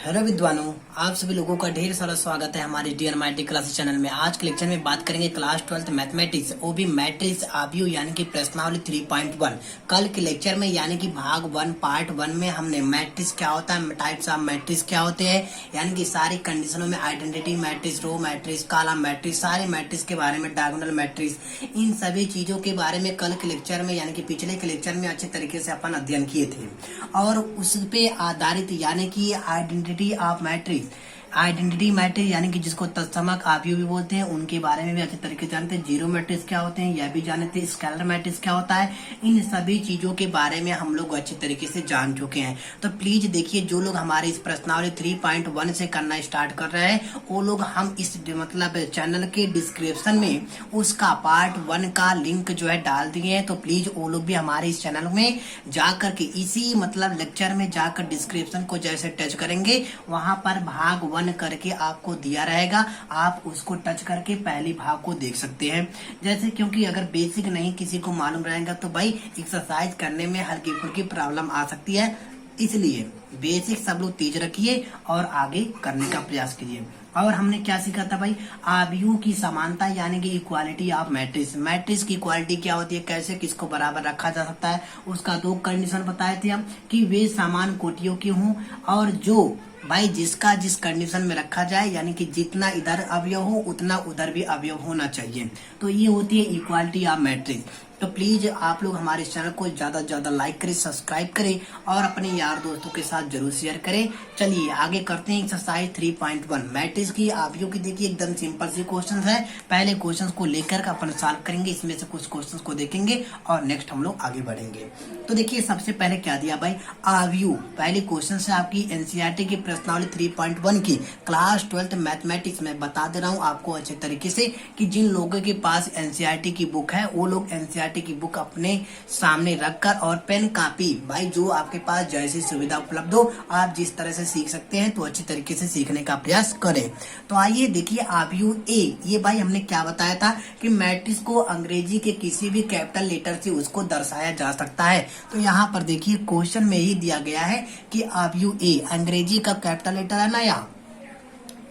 Hello विद्वानों, आप सभी लोगों का ढेर सारा स्वागत है हमारे DNMIT क्लासेस चैनल में। आज के लेक्चर में बात करेंगे क्लास 12 मैथमेटिक्स, वो भी मैट्रिक्स आव्यूह यानी कि प्रश्नावली 3.1। कल के लेक्चर में यानी कि भाग 1 पार्ट 1 में हमने मैट्रिक्स क्या होता है, टाइप्स ऑफ मैट्रिक्स क्या होते हैं, यानी कि सारी कंडीशनों में identity matrix, row matrix, column matrix, सारे मैट्रिक्स के बारे में, डायगोनल मैट्रिक्स, इन सभी चीजों के बारे में कल के लेक्चर में यानी कि पिछले के लेक्चर में अच्छे तरीके से अपन अध्ययन किए थे। और उस पे आधारित यानी कि identity of matrix, identity matrix यानी कि जिसको तत्समक आव्यूह भी बोलते हैं, उनके बारे में भी अच्छे तरीके से जानते हैं। जीरो मैट्रिक्स क्या होते हैं यह भी जानते हैं। स्केलर मैट्रिक्स क्या होता है, इन सभी चीजों के बारे में हम लोग अच्छे तरीके से जान चुके हैं। तो प्लीज देखिए, जो लोग हमारे इस प्रश्नावली 3.1 से करना स्टार्ट कर रहे हैं वो लोग हम इस मतलब चैनल के डिस्क्रिप्शन में उसका पार्ट 1 का लिंक जो है डाल दिए हैं। तो प्लीज वो लोग भी हमारे इस चैनल में जाकर के इसी मतलब लेक्चर में जाकर डिस्क्रिप्शन को जैसे टच करेंगे, वहां पर भाग 1 करके आपको दिया रहेगा, आप उसको टच करके पहली भाग को देख सकते हैं। जैसे क्योंकि अगर बेसिक नहीं किसी को मालूम रहेगा तो भाई एक्सरसाइज करने में हल्की फुल्की प्रॉब्लम आ सकती है, इसलिए बेसिक सब लोग तेज रखिए और आगे करने का प्रयास कीजिए। और हमने क्या सीखा था भाई, आव्यूह की समानता यानी कि इक्वालिटी ऑफ मैट्रिक्स। मैट्रिक्स की इक्वालिटी क्या होती है, कैसे किसको बराबर रखा जा सकता है, उसका 2 कंडीशन बताए थे हम कि वे समान कोटियों की हों, और जो भाई जिसका जिस कंडीशन में रखा जाए यानी कि जितना इधर अवयव हो उतना उधर भी अवयव होना चाहिए। तो ये होती है इक्वालिटी ऑफ मैट्रिक्स। तो प्लीज आप लोग हमारे चैनल को ज्यादा से ज्यादा लाइक करें, सब्सक्राइब करें और अपने यार दोस्तों के साथ जरूर शेयर करें। चलिए आगे करते हैं एक्सरसाइज 3.1 मैट्रिक्स की आव्यूह की। देखिए एकदम सिंपल सी क्वेश्चन है, पहले क्वेश्चन को लेकर अपन सॉल्व करेंगे, इसमें से कुछ क्वेश्चन को देखेंगे और नेक्स्ट हम लोग आगे बढ़ेंगे। तो देखिए सबसे पहले क्या दिया भाई, आव्यूह। पहले क्वेश्चन है आपकी एनसीईआरटी की प्रश्नावली 3.1 की क्लास 12 मैथमेटिक्स में। बता दे रहा हूँ आपको अच्छे तरीके से कि जिन लोगों के पास एनसीईआरटी की बुक है वो लोग एनसीईआरटी की बुक अपने सामने रखकर और पेन कॉपी, भाई जो आपके पास जैसी सुविधा उपलब्ध हो, आप जिस तरह से सीख सकते हैं तो अच्छी तरीके से सीखने का प्रयास करें। तो आइए देखिए आव्यूह ए। ये भाई हमने क्या बताया था कि मैट्रिक्स को अंग्रेजी के किसी भी कैपिटल लेटर से उसको दर्शाया जा सकता है। तो यहाँ पर देखिए क्वेश्चन में ही दिया गया है कि आव्यूह ए अंग्रेजी का कैपिटल लेटर है ना यहाँ,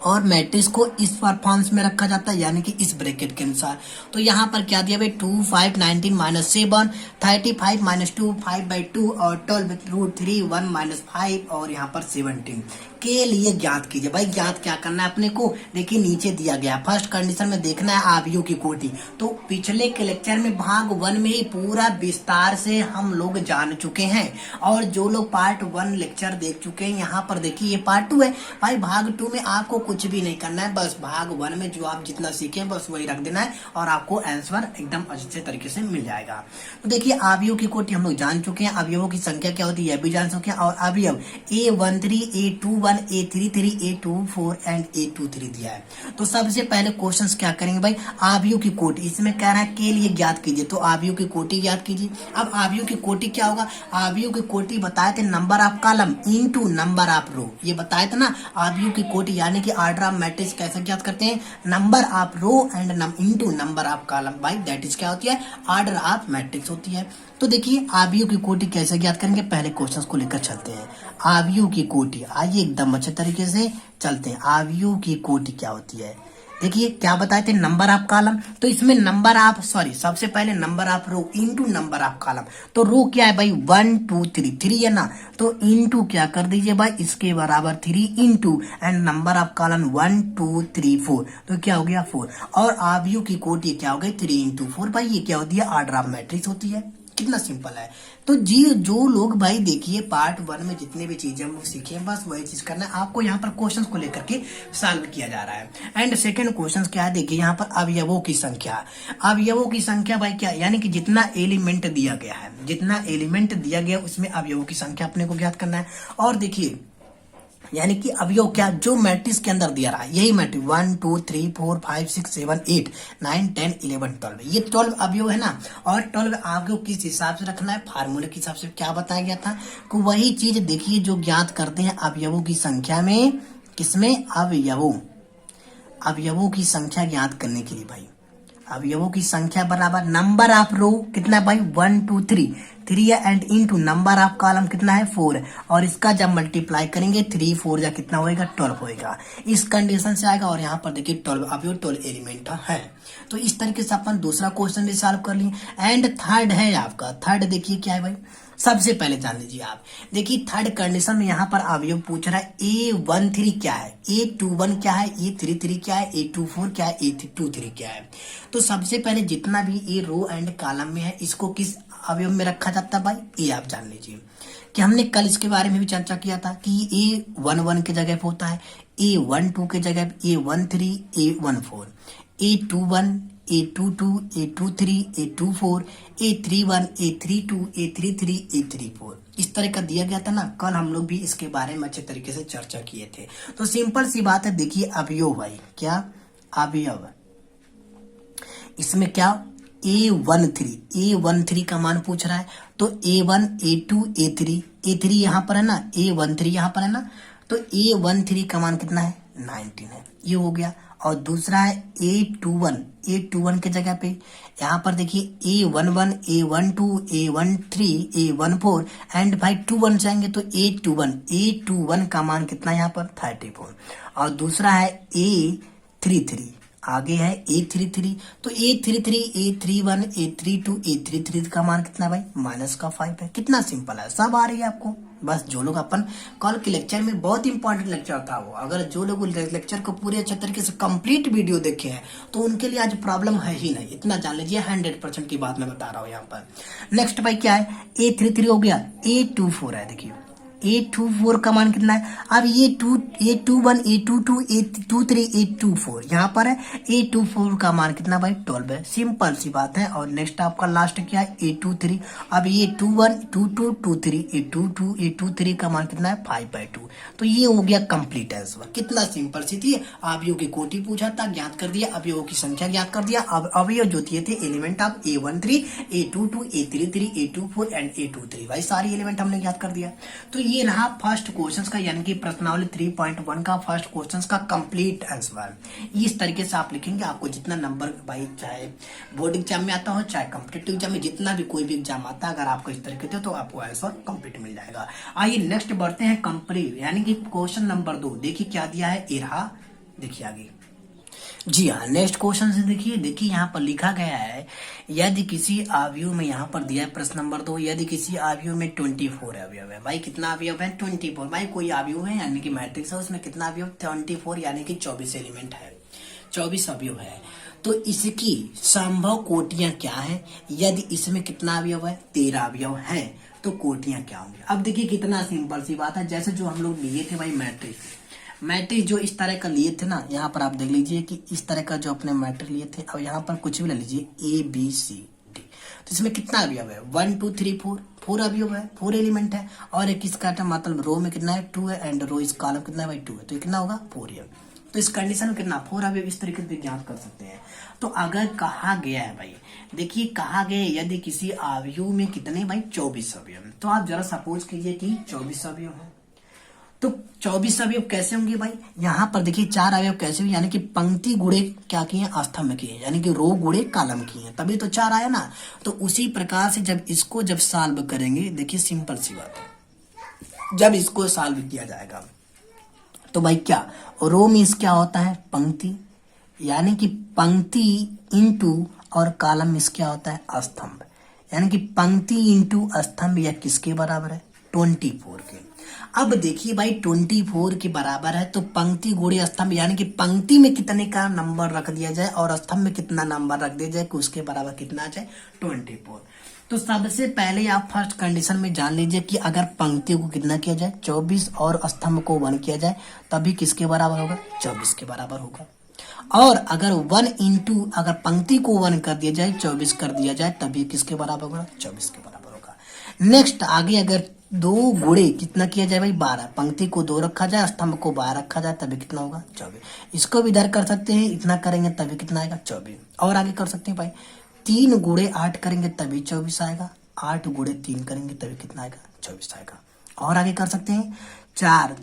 और मैट्रिक्स को इस फॉर्म्स में रखा जाता है यानी कि इस ब्रैकेट के अनुसार। तो यहाँ पर क्या दिया भाई, 2 5 19 -7 35 -2 5/2 और 12 √3 1 -5 और यहाँ पर 17 के लिए ज्ञात कीजिए। भाई ज्ञात क्या करना है अपने को, देखिए नीचे दिया गया फर्स्ट कंडीशन में देखना है आव्यूह की कोटि। तो पिछले के लेक्चर में भाग 1 में ही पूरा विस्तार से हम लोग जान चुके हैं, और जो लोग पार्ट 1 लेक्चर देख चुके हैं यहाँ पर देखिए ये पार्ट 2 है। भाई भाग 2 में आपको कुछ भी नहीं करना है, बस भाग 1 में जो आप जितना सीखे बस वही रख देना है और आपको आंसर एकदम अच्छे तरीके से मिल जाएगा। तो देखिए आव्यूह की कोटि हम लोग जान चुके हैं, अवयवों की संख्या क्या होती है यह भी जान चुके हैं, और अवयव A13 A21 A33 A24 and A23 दिया है। तो सबसे पहले क्वेश्चंस क्या करेंगे भाई, आव्यूह की कोटि। इसमें कह रहा है के लिए ज्ञात कीजिए, तो आव्यूह की कोटि ज्ञात कीजिए। अब आव्यूह की कोटि क्या होगा, आव्यूह की कोटि बताए थे number of column into number of row, ये बताए थे ना। आव्यूह की कोटि यानी कि ऑर्डर ऑफ मैट्रिक्स कैसे ज्ञात करते हैं, number of row and into number of column. भाई दैट इज क्या होती है, ऑर्डर ऑफ मैट्रिक्स होती है। तो देखिए आव्यूह की कोटि कैसे ज्ञात करेंगे, पहले क्वेश्चन को लेकर चलते हैं। आव्यूह की कोटि, आइए एकदम अच्छे तरीके से चलते हैं। आव्यूह की कोटि क्या होती है, देखिए क्या बताए थे, नंबर ऑफ कॉलम। तो इसमें नंबर ऑफ सबसे पहले number of row into number of column. तो रो क्या है भाई 1 2 3 है ना, तो इनटू क्या कर दीजिए भाई इसके बराबर 3 into and number of column 1 2 3 4, तो क्या हो गया 4। और आव्यूह की कोटि क्या हो गई 3 × 4। भाई ये क्या होती है, ऑर्डर ऑफ मैट्रिक्स होती है। कितना सिंपल है। तो जी जो लोग भाई देखिए पार्ट 1 में जितने भी चीजें हम लोग सीखे बस वही चीज करना है आपको। यहाँ पर क्वेश्चंस को लेकर के सॉल्व किया जा रहा है। एंड सेकंड क्वेश्चन क्या है, देखिए यहाँ पर अवयवों की संख्या। अवयवों की संख्या भाई क्या, यानी कि जितना एलिमेंट दिया गया है, जितना एलिमेंट दिया गया उसमें अवयवों की संख्या अपने को ज्ञात करना है। और देखिए यानी कि अवयव क्या, जो मैट्रिक्स के अंदर दिया रहा है यही मैट्रिक्स 1 2 3 4 5 6 7 8 9 10 11 12, ये 12 अवयव है ना। और 12 अवयव किस हिसाब से रखना है, फार्मूले के हिसाब से क्या बताया गया था कि वही चीज देखिए जो ज्ञात करते हैं अवयवों की संख्या में, किसमें, अवयवों की संख्या ज्ञात करने के लिए भाई अवयवों की संख्या बराबर नंबर ऑफ रो, कितना भाई 1 2 3, 3 है and into number of column कितना है 4 है, और इसका जब मल्टीप्लाई करेंगे 3 4 या कितना होएगा 12 होएगा। इस कंडीशन से आएगा और यहाँ पर देखिए 12 अब ये 12 एलिमेंट है। तो इस तरीके से अपन दूसरा क्वेश्चन भी सॉल्व कर लिए। एंड थर्ड है आपका, थर्ड देखिए क्या है भाई, सबसे पहले जान लीजिए आप, देखिए थर्ड कंडीशन में यहाँ पर अवयव पूछ रहा है A13 क्या है, A21 क्या है, A33 क्या है, A24 क्या है, A23 क्या है। तो सबसे पहले जितना भी ये रो एंड कॉलम में है इसको किस अवयव में रखा जाता है भाई, ये आप जान लीजिए कि हमने कल इसके बारे में भी चर्चा किया था कि A11 के जगह पे होता है, A12 के जगह पे A13 A14, A21 A22 A23 A24 A31 A32 A33 A34 इस तरह का दिया गया था ना। कल हम लोग भी इसके बारे में अच्छे तरीके से चर्चा किए थे। तो सिंपल सी बात है, देखिए अवयव भाई, क्या अवयव, इसमें क्या A13 का मान पूछ रहा है। तो A1 A2 A3 यहाँ पर है ना, A13 यहाँ पर है ना, तो A13 का मान कितना है 19 है, ये हो गया। और दूसरा है A21 के जगह पे यहाँ पर देखिए A11 A12 A13 A14 and भाई 21 जाएंगे तो A21 का मान कितना है यहाँ पर 34। और दूसरा है A33, आगे है A33, तो A33 A31 A32 A33 का मान कितना भाई -5 है। कितना सिंपल है, सब आ रही है आपको। बस जो लोग अपन कल के लेक्चर में, बहुत इंपॉर्टेंट लेक्चर था वो, अगर जो लोग लेक्चर को पूरे अच्छे तरीके से कंप्लीट वीडियो देखे हैं तो उनके लिए आज प्रॉब्लम है ही नहीं, इतना जान लीजिए। 100% की बात मैं बता रहा हूँ यहाँ पर। नेक्स्ट भाई क्या है, A33 हो गया, A24 है, देखिए A24 का मान कितना है। अब A21 A22 A23 A24 यहाँ पर है, A24 का मान कितना भाई 12 है, सिंपल सी बात है। और नेक्स्ट आपका लास्ट क्या है A23, अब A21 22 23 A22 A23 का मान कितना है 5/2। तो ये हो गया कंप्लीट आंसर। कितना सिंपल सी थी, अवयव की कोटि पूछा था, ज्ञात कर दिया, अवयवों की संख्या ज्ञात कर दिया। अब अवयव जो दिए थे element of A13 A22 A33 A24 and A23, भाई सारी एलिमेंट हमने ज्ञात कर दिया। तो ये रहा फर्स्ट क्वेश्चंस का, यानी कि प्रश्नावली 3.1 का फर्स्ट क्वेश्चंस का कंप्लीट आंसर। इस तरीके से आप लिखेंगे, आपको जितना नंबर भाई, चाहे बोर्ड एग्जाम में आता हो चाहे कॉम्पिटेटिव एग्जाम में, जितना भी कोई भी एग्जाम आता है, अगर आपको इस तरीके से तो आपको आंसर कंप्लीट मिल जाएगा। आइए नेक्स्ट बढ़ते हैं कंप्लीट, यानी कि क्वेश्चन नंबर 2। देखिए क्या दिया है, ये रहा, देखिए आगे। जी हाँ, नेक्स्ट क्वेश्चन से देखिए यहाँ पर लिखा गया है, यदि किसी अवयव में, यहाँ पर दिया है प्रश्न नंबर 2, यदि किसी अवयव में 24 अवयव है। भाई कितना अवयव है 24, भाई कोई अवयव है यानी कि मैट्रिक्स है, उसमें कितना अवयव 24 यानी कि 24 एलिमेंट है, 24 अवयव है। तो इसकी संभव कोटियां क्या है, यदि इसमें कितना अवयव है 13 अवयव है तो कोटियां क्या होंगी। अब देखिए कितना सिंपल सी बात है, जैसे जो हम लोग लिए थे भाई मैट्रिक्स जो इस तरह का लिए थे ना, यहाँ पर आप देख लीजिए कि इस तरह का जो अपने मैट्रिक्स लिए थे, अब यहाँ पर कुछ भी ले लीजिए ABCD, तो इसमें कितना अवयव है 1 2 3 4 अवयव है, 4 एलिमेंट है। और एक इसका मतलब रो में कितना है 2 है एंड रो इस कॉलम कितना है भाई 2 है, तो कितना होगा 4 है। तो इस कंडीशन में कितना 4 अवयव इस तरीके से ज्ञात कर सकते हैं। तो अगर कहा गया है भाई, देखिए कहा गया यदि किसी अवयव में कितने भाई 24 अवयव, तो आप जरा सपोज कीजिए कि 24 अवयव है, तो 24 अवयव कैसे होंगे भाई, यहाँ पर देखिए 4 अवयव कैसे हुए, यानी कि पंक्ति गुणे क्या किए स्तंभ किए, यानी कि रो गुणे कॉलम किए, तभी तो 4 आया ना। तो उसी प्रकार से जब इसको जब सॉल्व करेंगे, देखिए सिंपल सी बात है, जब इसको सॉल्व किया जाएगा तो भाई क्या रो में क्या होता है पंक्ति, यानी कि पंक्ति इंटू और कॉलम में क्या होता है स्तंभ, यानी कि पंक्ति इंटू स्तंभ यह किसके बराबर है 24 के। अब देखिए भाई 24 के बराबर है, तो पंक्ति गुणे स्तंभ, यानी कि पंक्ति में कितने का नंबर रख दिया जाए और स्तंभ में कितना नंबर रख दिया जाए कि उसके बराबर कितना आ जाए 24। तो सबसे पहले आप फर्स्ट कंडीशन में जान लीजिए कि अगर पंक्ति को कितना किया जाए 24 और स्तंभ को 1 किया जाए, तभी किसके बराबर होगा 24 के बराबर होगा। और अगर 1 इंटू अगर पंक्ति को 1 कर दिया जाए 24 कर दिया जाए, तभी किसके बराबर होगा 24 के बराबर होगा। नेक्स्ट आगे अगर 2 गुणे कितना किया जाए भाई 12, पंक्ति को 2 रखा जाए स्तंभ को 12 रखा जाए, तभी कितना होगा 24। इसको भी इधर कर सकते हैं, इतना करेंगे तभी कितना आएगा 24। और आगे कर सकते हैं भाई 3 गुणे 8 करेंगे तभी 24 आएगा, 8 गुणे 3 करेंगे तभी कितना आएगा 24 आएगा। और आगे कर सकते हैं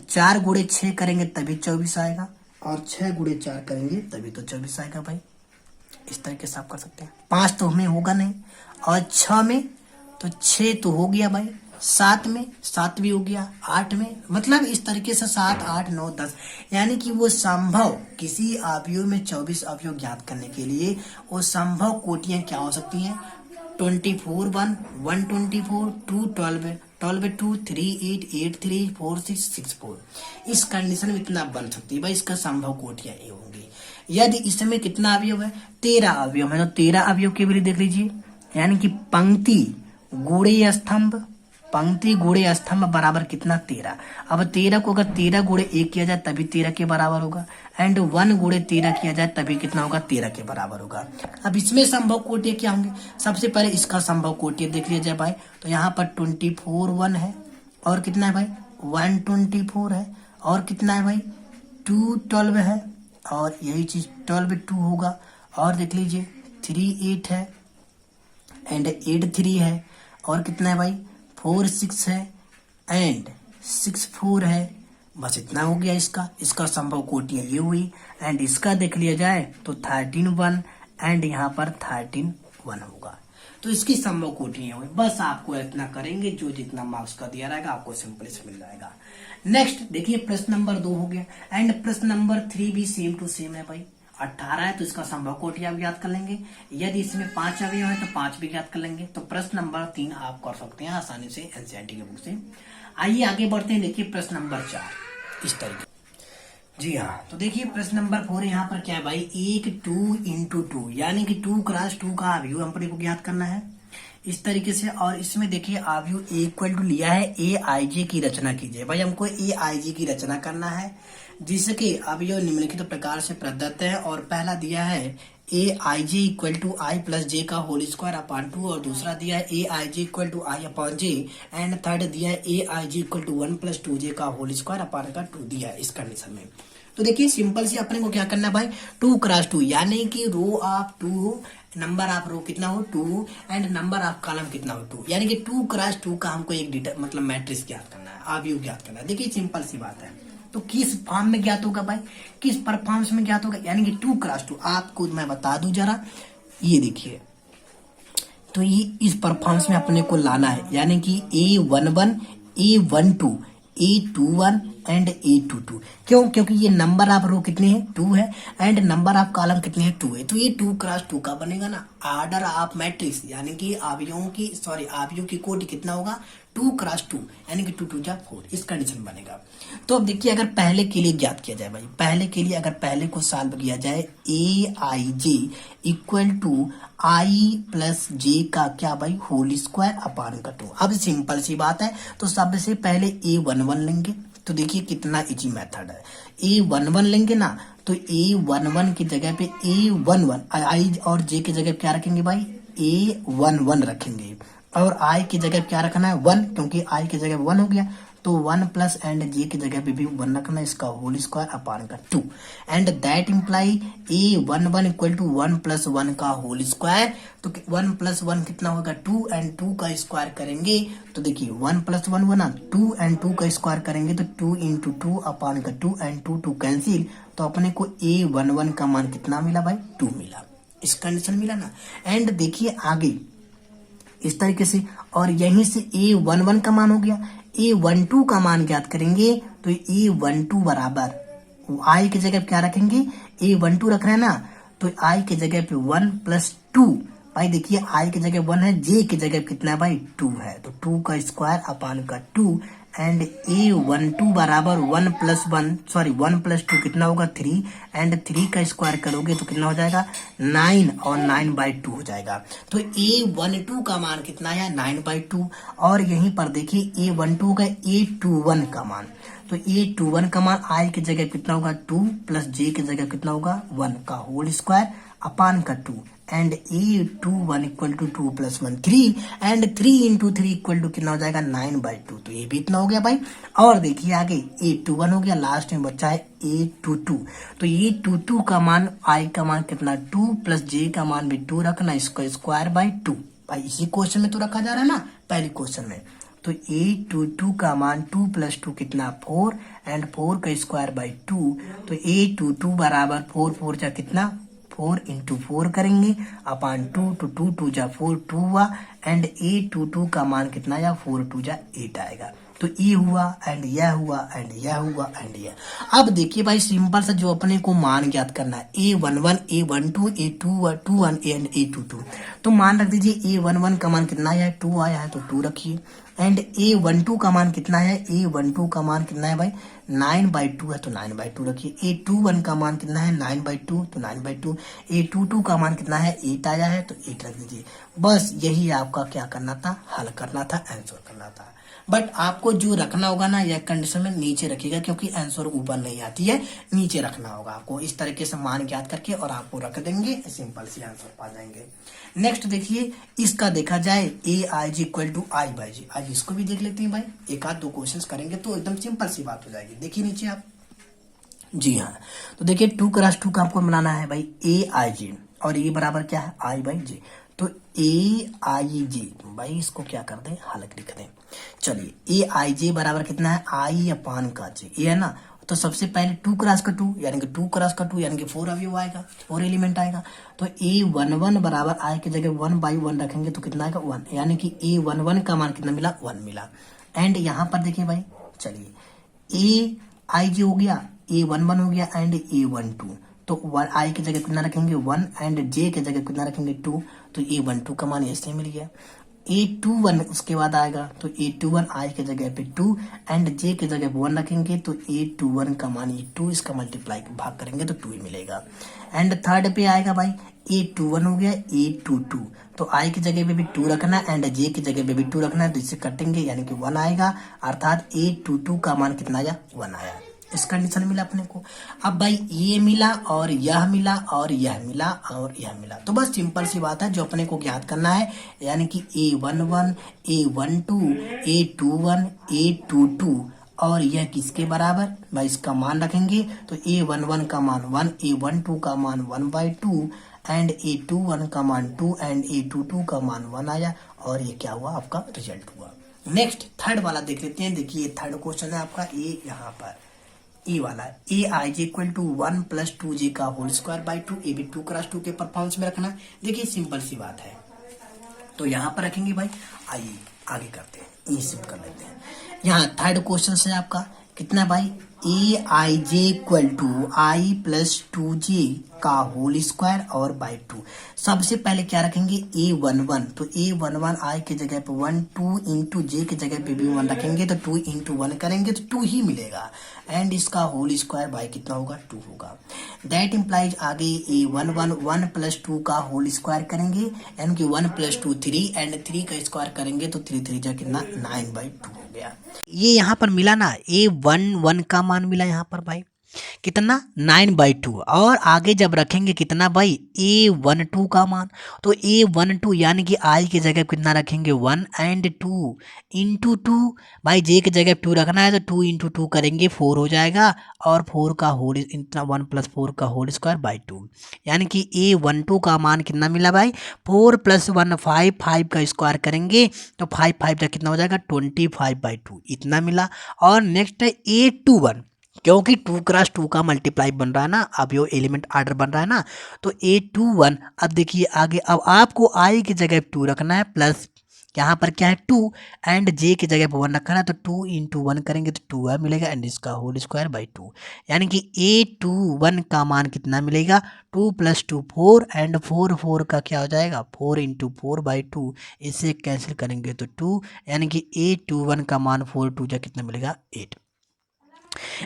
4 गुणे 6 करेंगे तभी 24 आएगा, और 6 गुणे 4 करेंगे तभी तो 24 आएगा भाई। इस तरीके से आप कर सकते हैं। 5 तो हमें होगा नहीं, और 6 में तो 6 तो हो गया भाई, 7 में 7 भी हो गया, 8 में, मतलब इस तरीके से 7 8 9 10, यानी कि वो संभव किसी अवयव में 24 अवयव ज्ञात करने के लिए वो संभव कोटियां क्या हो सकती हैं? 24 1 124 2 12 12 2 3 8 8 3 4 6 6 4, इस कंडीशन में इतना बन सकती है भाई, इसका संभव कोटियां ये होंगी। यदि इसमें कितना अवयव है? 13 अवयव है, तो 13 अवयव के लिए देख लीजिए, यानी कि पंक्ति गुणे स्तंभ, पंक्ति गुणे स्तंभ बराबर कितना? 13। अब 13 को अगर 13 गुणे 1 किया जाए तभी 13 के बराबर होगा, एंड 1 गुणे 13 किया जाए तभी कितना होगा? 13 के बराबर होगा। अब इसमें संभव कोटियां क्या होंगे? सबसे पहले इसका संभव कोटियां देख लिया जाए भाई, तो यहाँ पर 24 1 है, और कितना है भाई? 124 है, और कितना है भाई? 2 12 है, और यही चीज 12 2 होगा, और देख लीजिए 3 8 है, एंड 8 3 है, और कितना है भाई? 4 6 है, एंड 6 4 है। बस इतना हो गया इसका संभव कोटियां ये हुई। एंड इसका देख लिया जाए तो 13 1, एंड यहाँ पर 13 1 होगा। तो इसकी संभव कोटियां हुई। बस आपको इतना करेंगे, जो जितना मार्क्स का दिया रहेगा आपको सिंपल से मिल जाएगा। नेक्स्ट देखिए, प्रश्न नंबर 2 हो गया, एंड प्रश्न नंबर 3 भी सेम टू सेम है भाई। 18 है तो इसका संभव कोटि आप ज्ञात कर लेंगे। यदि इसमें 5 अवयव है तो 5 भी ज्ञात कर लेंगे। तो प्रश्न नंबर 3 आप कर सकते हैं आसानी से एनसीईआरटी की बुक से। आइए आगे बढ़ते हैं। देखिए प्रश्न नंबर 4 इस तरीके। जी हाँ, तो देखिए प्रश्न नंबर 4 यहाँ पर क्या है भाई, एक 2 इंटू 2 यानी कि 2 क्रॉस 2 का अवयव अपने को ज्ञात करना है इस तरीके से। और इसमें देखिए अवयव इक्वल टू लिया है ए आई जे की रचना कीजिए। भाई हमको ए आई जे की रचना करना है, जिसके अवयव निम्नलिखित प्रकार से प्रदत्त है। और पहला दिया है A I J equal to I plus J का होल स्क्वायर अपॉन 2, और दूसरा दिया है A I J equal to I upon J, and third दिया है A I J equal to 1 plus 2 J का होल स्क्वायर अपॉन का 2 दिया है इस कंडीशन में। तो देखिए सिंपल से अपने को क्या करना है भाई, 2 क्रॉस 2 यानी कि रो ऑफ 2 हो, नंबर ऑफ रो कितना हो 2, एंड नंबर ऑफ कॉलम कितना हो 2, यानी कि 2 क्रॉस 2 का हमको एक मतलब मैट्रिक्स ज्ञात करना है, अवयव ज्ञात करना है। देखिए सिंपल सी बात है। तो किस फॉर्म में ज्ञात होगा भाई, किस परफॉर्मेंस में ज्ञात होगा, यानी कि 2 क्रॉस 2। आपको मैं बता दूं जरा, ये देखिए, तो ये इस परफॉर्मेंस में अपने को लाना है, यानी कि A11 A12 A21 and A22। क्यों? क्योंकि ये नंबर ऑफ रो कितने हैं 2 है, एंड नंबर ऑफ कॉलम कितने हैं 2 है। तो ये 2 क्रॉस 2 का बनेगा ना ऑर्डर ऑफ मैट्रिक्स, यानी कि अवयवों की कोटि कितना होगा 2 क्रॉस 2, यानी कि 2 2 जा 4, इस कंडीशन बनेगा। तो अब देखिए अगर पहले के लिए ज्ञात किया जाए भाई, पहले के लिए अगर पहले को सॉल्व किया जाए, ए I J equal to I plus J का क्या भाई होल स्क्वायर अपॉन का 2। अब सिंपल सी बात है, तो सबसे पहले A11 लेंगे। तो देखिए कितना इजी मेथड है, A11 लेंगे ना, तो A11 की जगह पे A11 आई और जे की जगह क्या रखेंगे भाई, A11 रखेंगे, और आई की जगह क्या रखना है 1, क्योंकि आई की जगह 1 हो गया, तो 1 प्लस एंड जे की जगह पे भी 1 रखना है, इसका होल स्क्वायर अपॉन का 2, and that imply A11 equal to 1 plus 1 का होल स्क्वायर। तो 1 प्लस 1 कितना होगा 2, एंड 2 का स्क्वायर करेंगे तो देखिए 1 प्लस 1 बना 2, एंड 2 का स्क्वायर करेंगे तो 2 इंटू 2 अपॉन का 2, एंड 2 2 कैंसिल, तो अपने को A11 का मान कितना मिला भाई 2 मिला, इस कंडीशन मिला ना। एंड देखिए आगे इस तरीके से, और यहीं से A11 का मान हो गया, A12 का मान ज्ञात करेंगे, तो A12 बराबर आई की जगह क्या रखेंगे, A12 रख रहे हैं ना, तो आई की जगह पे 1 प्लस 2, भाई देखिए आई की जगह 1 है, जे की जगह कितना है भाई 2 है, तो 2 का स्क्वायर अपॉन का 2, एंड A12 बराबर 1 प्लस 2 कितना होगा 3, एंड 3 का स्क्वायर करोगे तो कितना हो जाएगा 9, और 9/2 हो जाएगा। तो A12 का मान कितना है 9/2, और यहीं पर देखिए A12 का A21 का मान, तो A21 का मान आई की जगह कितना होगा 2 प्लस जे की जगह कितना होगा 1 का होल स्क्वायर अपॉन का 2, and A21 equal to 2 plus 1 3, and 3 into 3 equal to कितना हो जाएगा 9/2। तो ये भी इतना हो गया भाई। और देखिए आगे A21 हो गया, लास्ट में बचा है A22। तो A22 का मान आई का मान कितना 2 प्लस जे का मान भी 2 रखना, इसका स्क्वायर बाई 2। भाई इसी क्वेश्चन में तो रखा जा रहा है ना पहले क्वेश्चन में। तो A22 का मान 2 प्लस 2 कितना 4, एंड 4 का स्क्वायर बाई 2, तो A22 बराबर 4 4 जा कितना 4 इंटू 4 करेंगे अपॉन 2, तो 2 2 जा 4 2 हुआ, एंड A22 का मान कितना आया 4 2 जा 8 आएगा। तो ये हुआ एंड यह हुआ एंड यह हुआ एंड यह। अब देखिए भाई सिंपल सा जो अपने को मान ज्ञात करना है A11 A12 A21 and A22। तो मान रख दीजिए A11 का मान कितना आया है 2 आया है तो 2 रखिए एंड A12 का मान कितना है A12 का मान कितना है भाई 9/2 है तो 9/2 रखिए। A21 का मान कितना है 9/2 तो 9/2। A22 का मान कितना है 8 आया है तो 8 रख दीजिए। बस यही आपका क्या करना था हल करना था आंसर करना था। बट आपको जो रखना होगा ना यह कंडीशन में नीचे रखिएगा क्योंकि आंसर ऊपर नहीं आती है नीचे रखना होगा आपको। इस तरीके से मान ज्ञात करके और आपको रख देंगे सिंपल सी आंसर पा जाएंगे। नेक्स्ट देखिए इसका देखा जाए AIG इक्वल टू I/G। आज इसको भी देख लेते हैं भाई, एक आध दो क्वेश्चन करेंगे तो एकदम सिंपल सी बात हो जाएगी। देखिए नीचे आप, जी हाँ, तो देखिए 2x2 का आपको बनाना है भाई AIG और ये बराबर क्या है I/J। तो AIG भाई इसको क्या कर दें हल लिख दें। चलिए AIJ बराबर कितना है I/J, ये है ना। तो सबसे पहले 2x2 यानी कि 2x2 यानी कि 4 अवयव आएगा 4 एलिमेंट आएगा। तो A11 बराबर I की जगह 1/1 रखेंगे तो कितना आएगा 1, यानी कि A11 का मान कितना मिला 1 मिला। एंड यहाँ पर देखिए भाई, चलिए AIJ हो गया, A11 हो गया एंड A12। तो I की जगह कितना रखेंगे 1 एंड J की जगह कितना रखेंगे 2। तो A12 का मान ऐसे मिल गया। A21 उसके बाद आएगा तो A21 I की जगह पे 2 एंड J की जगह 1 रखेंगे तो A21 का मान ये 2, इसका मल्टीप्लाई भाग करेंगे तो 2 ही मिलेगा। एंड थर्ड पे आएगा भाई A21 हो गया A22। तो I की जगह पे भी 2 रखना एंड J की जगह पे भी 2 रखना है तो इससे कटेंगे यानी कि 1 आएगा, अर्थात A22 का मान कितना आया 1 आया। इस कंडीशन मिला अपने को। अब भाई ये मिला और यह मिला और यह मिला और यह मिला, तो बस सिंपल सी बात है जो अपने को ज्ञात करना है, यानी कि A11 A12 A21 A22 और यह किसके बराबर भाई इसका मान रखेंगे। तो A11 का मान 1, A12 का मान 1/2 एंड A21 का मान 2 एंड A22 का मान 1 आया और ये क्या हुआ आपका रिजल्ट हुआ। नेक्स्ट थर्ड वाला देख लेते हैं। देखिए थर्ड क्वेश्चन है आपका ये यहाँ पर ए वाला AIJ इक्वल टू 1 + 2J का होल स्क्वायर बाई 2, ये भी 2x2 के परफॉर्मेंस में रखना। देखिए सिंपल सी बात है, तो यहाँ पर रखेंगे भाई। आइए आगे करते हैं, ये सिंपल कर लेते हैं। यहाँ थर्ड क्वेश्चन है आपका कितना भाई AIJ equal to I + 2J का होल स्क्वायर और बाई 2। सबसे पहले क्या रखेंगे A11, तो A11 I की जगह पे 1, 2 इंटू J की जगह पे भी 1 रखेंगे तो 2 इंटू 1 करेंगे तो 2 ही मिलेगा एंड इसका होल स्क्वायर बाई कितना होगा 2 होगा। दैट इम्प्लाइज आगे A11 1 + 2 का होल स्क्वायर करेंगे यानी कि 1 + 2 3 एंड 3 का स्क्वायर करेंगे तो 3 3 जा कितना 9/2 हो गया। ये यहाँ पर मिला ना A11 का मान मिला यहाँ पर भाई कितना 9/2 और आगे जब रखेंगे कितना भाई A12 का मान, तो A12 यानी कि I की जगह कितना रखेंगे 1 एंड 2 इंटू 2 भाई J की जगह 2 रखना है तो 2 इंटू 2 करेंगे 4 हो जाएगा और 4 का होल इतना 1 + 4 का होल स्क्वायर बाई 2, यानी कि A12 का मान कितना मिला भाई 4 + 1 5, 5 का स्क्वायर करेंगे तो 5 5 का कितना हो जाएगा 25/2 इतना मिला। और नेक्स्ट है A21, क्योंकि 2x2 का मल्टीप्लाई बन रहा है ना, अब ये एलिमेंट आर्डर बन रहा है ना, तो A21 अब देखिए आगे अब आपको I की जगह 2 रखना है प्लस यहाँ पर क्या है 2 एंड J की जगह पर 1 रखना है तो 2 इंटू 1 करेंगे तो 2 मिलेगा एंड इसका होल स्क्वायर बाई 2, यानी कि A21 का मान कितना मिलेगा 2 + 2 4 एंड 4 4 का क्या हो जाएगा 4 इंटू 4/2, इसे कैंसिल करेंगे तो 2, यानी कि A21 का मान 4 2 जा कितना मिलेगा 8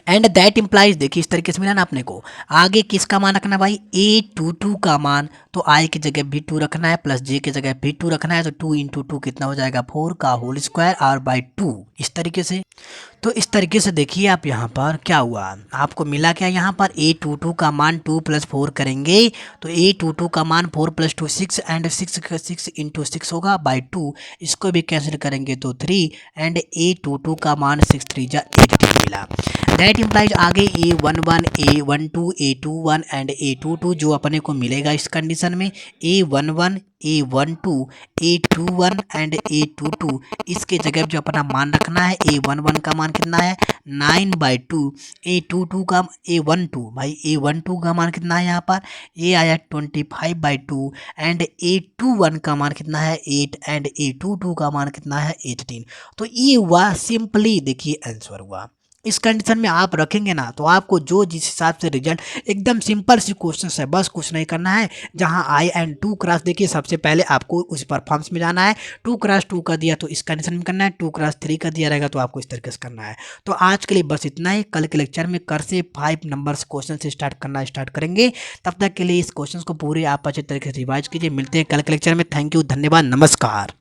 एंड दैट इम्प्लाइज। देखिए इस तरीके से मिला ना अपने को। आगे किसका मान रखना भाई A22 का मान, तो I की जगह भी 2 रखना है प्लस J की जगह भी 2 रखना है तो 2 इंटू 2 कितना हो जाएगा 4 का होल स्क्वायर और बाई 2 इस तरीके से। तो इस तरीके से देखिए आप यहाँ पर क्या हुआ आपको मिला क्या, यहाँ पर A22 का मान 2 + 4 करेंगे तो A22 का मान 4 + 2 6 एंड 6 इंटू 6 होगा बाई 2, इसको भी कैंसिल करेंगे तो 3 एंड A22 का मान 6 3 जा 8 मिला। दैट इम्प्लाइज आगे A11 A12 A21 and A22 जो अपने को मिलेगा इस कंडीशन में A11 A12, A21 and A22, इसके जगह जो अपना मान रखना है A11 का मान कितना है 9/2, A22 का A12 भाई A12 का मान कितना है यहाँ पर ये आया 25/2 एंड A21 का मान कितना है 8 एंड A22 का मान कितना है 18। तो ये हुआ सिंपली, देखिए आंसर हुआ। इस कंडीशन में आप रखेंगे ना तो आपको जो जिस हिसाब से रिजल्ट, एकदम सिंपल सी क्वेश्चन है, बस कुछ नहीं करना है। जहां आई एंड टू क्रॉस, देखिए सबसे पहले आपको उस परफॉर्म्स में जाना है। 2x2 का दिया तो इस कंडीशन में करना है, 2x3 का दिया रहेगा तो आपको इस तरीके से करना है। तो आज के लिए बस इतना ही। कल के लेक्चर में कर से 5 नंबर्स क्वेश्चन से स्टार्ट करेंगे। तब तक के लिए इस क्वेश्चन को पूरे आप अच्छे तरीके से रिवाइज कीजिए। मिलते हैं कल के लेक्चर में। थैंक यू, धन्यवाद, नमस्कार।